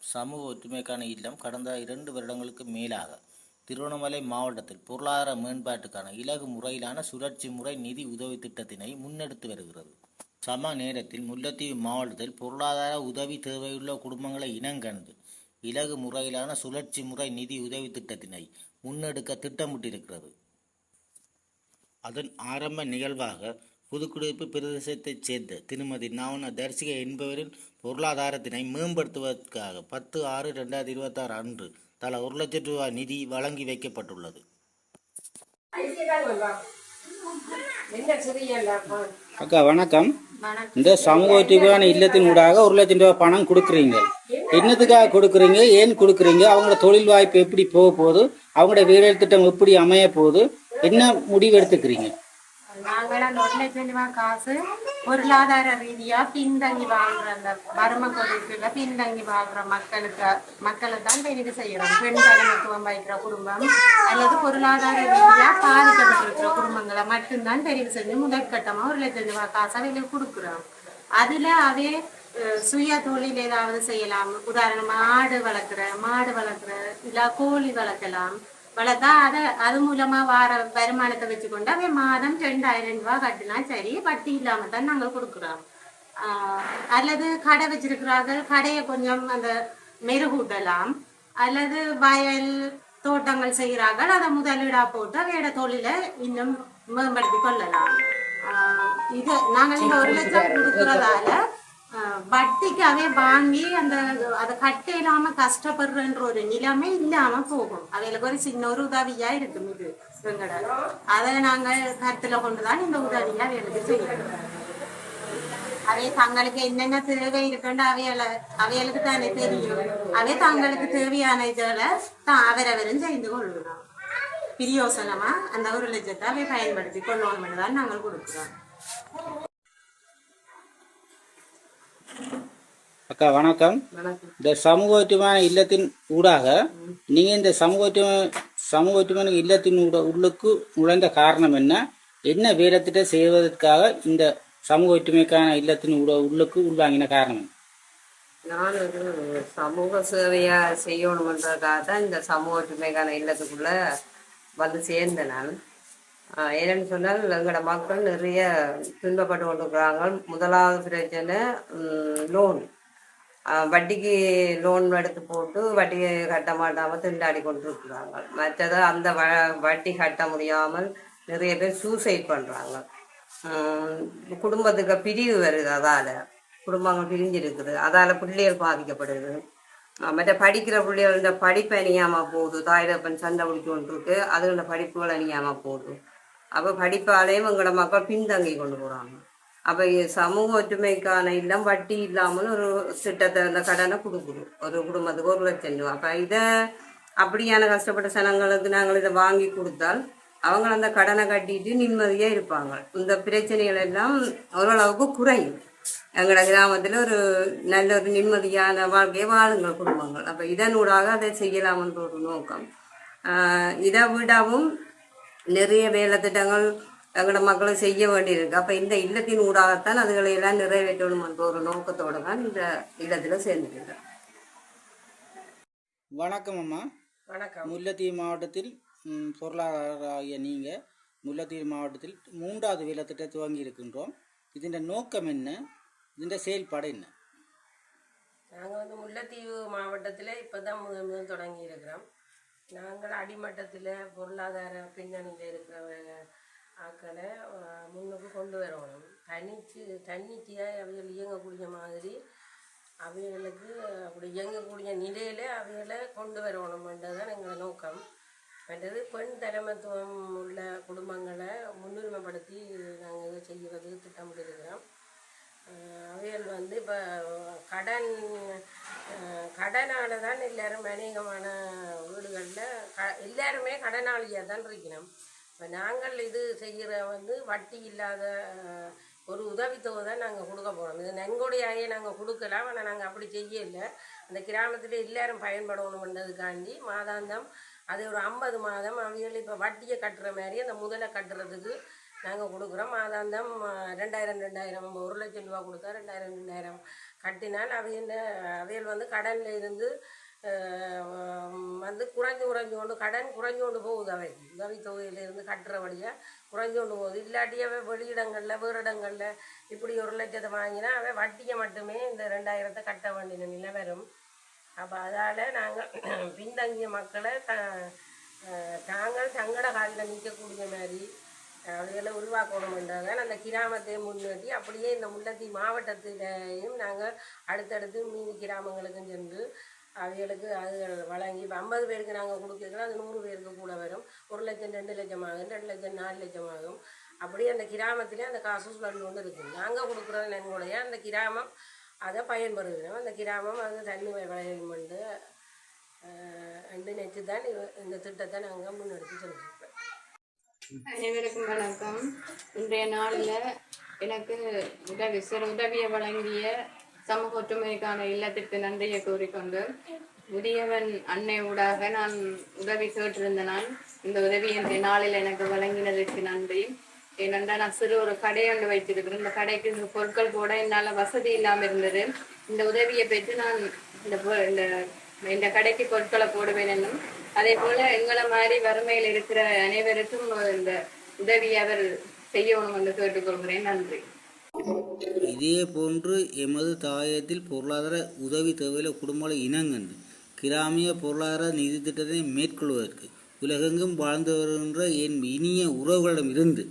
சமூக ஒற்றுமைக்கான இல்லம் கடந்த 2 வருடங்களுக்கு மேலாக திருவண்ணாமலை மாவட்டத்தில் பொருளாதார மேம்பாட்டுக்கான இலகு முறையிலான சுழற்சி முறை நிதி உதவி திட்டத்தினை முன்னெடுத்து வருகிறது. சம நேரத்தில் முல்லைத்தீவு மாவட்டத்தில் பொருளாதார உதவி தேவையுள்ள குடும்பங்களை இனங்கண்டு இலகு முறையிலான சுழற்சி முறை நிதி உதவி திட்டத்தினை முன்னெடுக்க திட்டமிட்டிருக்கிறது. அதன் ஆரம்ப நிகழ்வாக புதுக்குடியிருப்பு பிரதேசத்தைச் சேர்ந்த திருமதி நாவன தர்சிகா என்பவரின் பொருளாதாரத்தினை மேம்படுத்துவதற்காக 10/6/2026 அன்று தலா 1 லட்சம் ரூபாய் நிதி வழங்கி வைக்கப்பட்டுள்ளது. அக்கா வணக்கம். இந்த சமூக ஒற்றுமைக்கான இல்லத்தின் ஊடாக 1 லட்சம் ரூபாய் பணம் கொடுக்குறீங்க. என்னத்துக்காக கொடுக்குறீங்க, ஏன் கொடுக்குறீங்க, அவங்களோட தொழில் வாய்ப்பு எப்படி போக போகுது, அவங்களோட வேலை திட்டம் எப்படி அமைய போகுது, என்ன முடிவு எடுத்துக்கிறீங்க? நாங்கள் அந்த 1 லட்சம் ரூபாய் காசு பொருளாதார ரீதியா பின்தங்கி வாழ்ற அந்த வறுமை கொடுக்கல பின்தங்கி வாழ்ற மக்களை தான் தெரிவு செய்யறோம். பெண் தலைமைத்துவம் வைக்கிற குடும்பம் அல்லது பொருளாதார ரீதியா பாதிக்கப்பட்டிருக்கிற குடும்பங்களை மட்டும்தான் தெரிவு செஞ்சு முதற்கட்டமா 1 லட்சம் ரூபாய் காசு அவைகளுக்கு கொடுக்குறோம். அதுல அவே சுய தொழில் ஏதாவது செய்யலாம். உதாரணமா மாடு வளர்க்குற இல்ல கோழி வளர்க்கலாம். வளர்த்தா அது மூலமா வருமானத்தை வச்சுக்கொண்டு அவன் மாதம் 2000 ரூபாய் கட்டினா சரி, வட்டி இல்லாம தான் நாங்கள் கொடுக்குறோம். அல்லது கடை வச்சிருக்கிறார்கள், கடையை கொஞ்சம் அந்த மெருகூட்டலாம். அல்லது வயல் தோட்டங்கள் செய்கிறார்கள், அதை முதலீடா போட்டு அவையோட தொழிலை இன்னும் மேம்படுத்தி கொள்ளலாம். இது நாங்கள் இந்த 1 லட்சம் கொடுக்கறதால வட்டிக்காவே வாங்கி அதை கட்ட இல்லாம கஷ்டப்படுறன்ற ஒரு நிலைமை இல்லாம போகும். அவைகளுக்கு ஒரு சின்ன ஒரு உதவியா இருக்கும். இது எங்கட அதை நாங்கள் கருத்துல கொண்டுதான் இந்த உதவியா அவைகளுக்கு செய்யணும். அவை தங்களுக்கு என்னென்ன தேவை இருக்குன்னு அவைகளுக்கு தானே தெரியும். அவை தங்களுக்கு தேவையான இதுல அவரவரும் செய்து கொள்ளலாம். பிரியோசனமா அந்த 1 லட்சத்தை அவை பயன்படுத்தி கொள்ளணும் தான் நாங்கள் கொடுக்கிறோம். அக்கா வணக்கம். இந்த சமூக ஒற்றுமையான இல்லத்தின் ஊடாக நீங்க இந்த சமூக ஒற்றுமையான இல்லத்தின் உள்ளுக்கு நுழைந்த காரணம் என்ன வேலைத்திட்ட செய்வதற்காக இந்த சமூக ஒற்றுமைக்கான இல்லத்தின் உள்ளுக்கு உள்வாங்கின காரணம்? நான் ஒரு சமூக சேவையா செய்யணும்ன்றதுக்காக தான் இந்த சமூக ஒற்றுமைக்கான இல்லத்துக்குள்ள வந்து சேர்ந்த நான். ஏன்னு சொன்னால் எங்களோட மக்கள் நிறைய துன்பப்பட்டு கொண்டிருக்கிறாங்க. முதலாவது பிரச்சனை லோன். வட்டிக்கு லோன் எடுத்து போட்டு வட்டி கட்ட மாட்டாமல் திண்டாடி கொண்டிருக்கிறாங்க. மற்றது அந்த வட்டி கட்ட முடியாமல் நிறைய பேர் சூசைட் பண்ணுறாங்க. குடும்பத்துக்கு பிரிவு வருது, அதால் குடும்பங்கள் பிரிஞ்சிருக்குது, அதால் பிள்ளைகள் பாதிக்கப்படுது. மற்ற படிக்கிற பிள்ளைகள் இந்த படிப்பு அணியாமல் போகுது, தாயிடப்பன் சண்டை பிடிச்சி கொண்டிருக்கு, அதுகளோட படிப்புகள் அணியாமல் போகுது. அப்போ படிப்பாலேயும் எங்களோட மக்கள் பின்தங்கி கொண்டு போகிறாங்க. அப்போ சமூக ஒற்றுமைக்கான இல்லம் வட்டி இல்லாமல் ஒரு திட்டத்தை அந்த கடனை கொடுக்குது ஒரு குடும்பத்துக்கு 1 லட்சம் ரூபா. அப்போ இதை அப்படியான கஷ்டப்பட்ட சனங்களுக்கு நாங்கள் இதை வாங்கி கொடுத்தால் அவங்க அந்த கடனை கட்டிட்டு நிம்மதியாக இருப்பாங்க. இந்த பிரச்சனைகள் எல்லாம் ஓரளவுக்கு குறையும். எங்களோட கிராமத்தில் ஒரு நல்ல ஒரு நிம்மதியான வாழ்க்கையை வாழுங்கள் குடும்பங்கள். அப்போ இதனூடாக அதை செய்யலாம்ன்ற ஒரு நோக்கம். இதை விடவும் நிறைய வேலை திட்டங்கள் எங்களோட மக்களை செய்ய வேண்டியிருக்கு. அப்போ இந்த இல்லத்தின் ஊடாகத்தான் அதுகளை எல்லாம் நிறைவேற்றணும் என்ற ஒரு நோக்கத்தோடு தான் இந்த இல்லத்தில் சேர்ந்துருக்கேன். வணக்கம் அம்மா. வணக்கம். முல்லைத்தீவு மாவட்டத்தில் பொருளாதார நீங்கள் முல்லைத்தீவு மாவட்டத்தில் 3வது வேலை திட்டத்தை துவங்கி இருக்கின்றோம். இதன் நோக்கம் என்ன, இதன் செயல்பாடு என்ன? நாங்கள் வந்து முல்லைத்தீவு மாவட்டத்தில் இப்போ தான் முதல் தொடங்கி இருக்கிறோம். நாங்கள் அடிமட்டத்தில் பொருளாதார பின்னணியில் இருக்கிற ஆக்களை முன்னுக்கு கொண்டு வரணும். தன்னிச்சையாக அவைகள் இயங்கக்கூடிய மாதிரி அவைகளுக்கு அப்படி இயங்கக்கூடிய நிலையில் அவைகளை கொண்டு வரணும்ன்றதான் எங்கள் நோக்கம். மற்றது பெண் தலைமைத்துவம் உள்ள குடும்பங்களை முன்னுரிமைப்படுத்தி நாங்கள் செய்வது திட்டமிட்டிருக்கிறோம். அவைகள் வந்து இப்போ கடனால தான் எல்லாரும் அநேகமான வீடுகளில் எல்லாருமே கடனாளியாக தான் இருக்கணும். இப்போ நாங்கள் இது செய்கிற வந்து வட்டி இல்லாத ஒரு உதவித்தொகை தான் நாங்கள் கொடுக்க போகிறோம். இது நன்கொடையாகவே நாங்கள் கொடுக்கலாம், ஆனால் நாங்கள் அப்படி செய்யலை. அந்த கிராமத்தில் எல்லாரும் பயன்படணுன்றதுக்காண்டி மாதாந்தம் அது ஒரு 50 மாதம் அவைகள் இப்போ வட்டியை கட்டுற மாதிரி அந்த முதலை கட்டுறதுக்கு நாங்கள் கொடுக்குறோம். மாதாந்தம் 2000 1 லட்சம் ரூபா கொடுத்தா 2000 கட்டினால் அவையில் வந்து கடனில் இருந்து வந்து குறைஞ்சு கொண்டு கடன் குறைஞ்சு கொண்டு போகுது. அவைக்கு உதவித்தொகையிலிருந்து கட்டுறபடியாக குறைஞ்சு கொண்டு போகுது. இல்லாட்டி அவை வெளியிடங்களில் வேறு இடங்களில் இப்படி 1 லட்சத்தை வாங்கினா அவை வட்டியை மட்டுமே இந்த 2000 கட்ட வேண்டிய நிலை வரும். அப்போ அதால் நாங்கள் பின்தங்கிய மக்களை தாங்கள் தங்கட காலில் நிற்கக்கூடிய மாதிரி அவைகளை உருவாக்கணுமென்றால் அந்த கிராமத்தை முன்னேற்றி அப்படியே இந்த முல்லைத்தீவு மாவட்டத்திலையும் நாங்கள் அடுத்தடுத்து மீதி கிராமங்களுக்கும் சென்று அவைகளுக்கு அது வழங்கி 50 பேருக்கு நாங்கள் கொடுக்குறோம். அது 100 பேருக்கு கூட வரும். 1 லட்சம் 2 லட்சம் ஆகும், 2 லட்சம் 4 லட்சம் ஆகும். அப்படியே அந்த கிராமத்திலே அந்த காசு சுழல் கொண்டு இருக்குது. நாங்கள் கொடுக்குற நன்கொடைய அந்த கிராமம் அதை பயன்படுகிறோம். அந்த கிராமம் அது தண்ணி விளையும் கொண்டு நினைச்சு தான் இந்த திட்டத்தை நாங்கள் முன்னெடுத்து செஞ்சுருக்கோம். அனைவருக்கும் வணக்கம். இன்றைய நாளில் எனக்கு உதவியை வழங்கிய சமூக ஒற்றுமைக்கான இல்லத்திற்கு நன்றியை கூறிக்கொண்டு, முதியவன் அன்னை ஊடாக நான் உதவி கேட்டிருந்த நான் இந்த உதவி இன்றைய நாளில் எனக்கு வழங்கினதற்கு நன்றி. ஏனென்றால் நான் சிறு ஒரு கடை ஒன்று வைத்திருக்கிறேன். இந்த கடைக்கு இந்த பொருட்கள் போட என்னால் வசதி இல்லாமல் இருந்தது. இந்த உதவியை பெற்று நான் இந்த கடைக்கு பொருட்களை போடுவேன் என்னும் அதே போல எங்களை மாதிரி வறுமையில் இருக்கிற அனைவருக்கும் இந்த உதவியை அவர் செய்யணும் என்று கேட்டுக்கொள்கிறேன். நன்றி. இதே போன்று எமது தாயத்தில் பொருளாதார உதவி தேவையில் குடும்பங்களை இனங்கண்டு கிராமிய பொருளாதார நிதி திட்டத்தை மேற்கொள்வதற்கு உலகெங்கும் வாழ்ந்து வருகின்ற என் இனிய உறவுகளிடம் இருந்து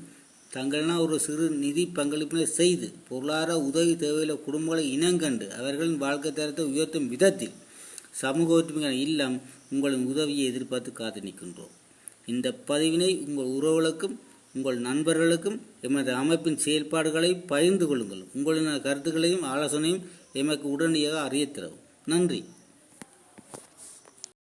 தங்களென ஒரு சிறு நிதி பங்களிப்பினை செய்து பொருளாதார உதவி தேவையில் குடும்பங்களை இனங்கண்டு அவர்களின் வாழ்க்கை தரத்தை உயர்த்தும் விதத்தில் சமூக ஒற்றுமையான இல்லம் உங்களின் உதவியை எதிர்பார்த்து காத்து நிற்கின்றோம். இந்த பதிவினை உங்கள் உறவுகளுக்கும் உங்கள் நண்பர்களுக்கும் எமது அமைப்பின் செயல்பாடுகளை பகிர்ந்து கொள்ளுங்கள். உங்களின் கருத்துக்களையும் ஆலோசனையும் எமக்கு உடனடியாக அறியத் தரவும். நன்றி.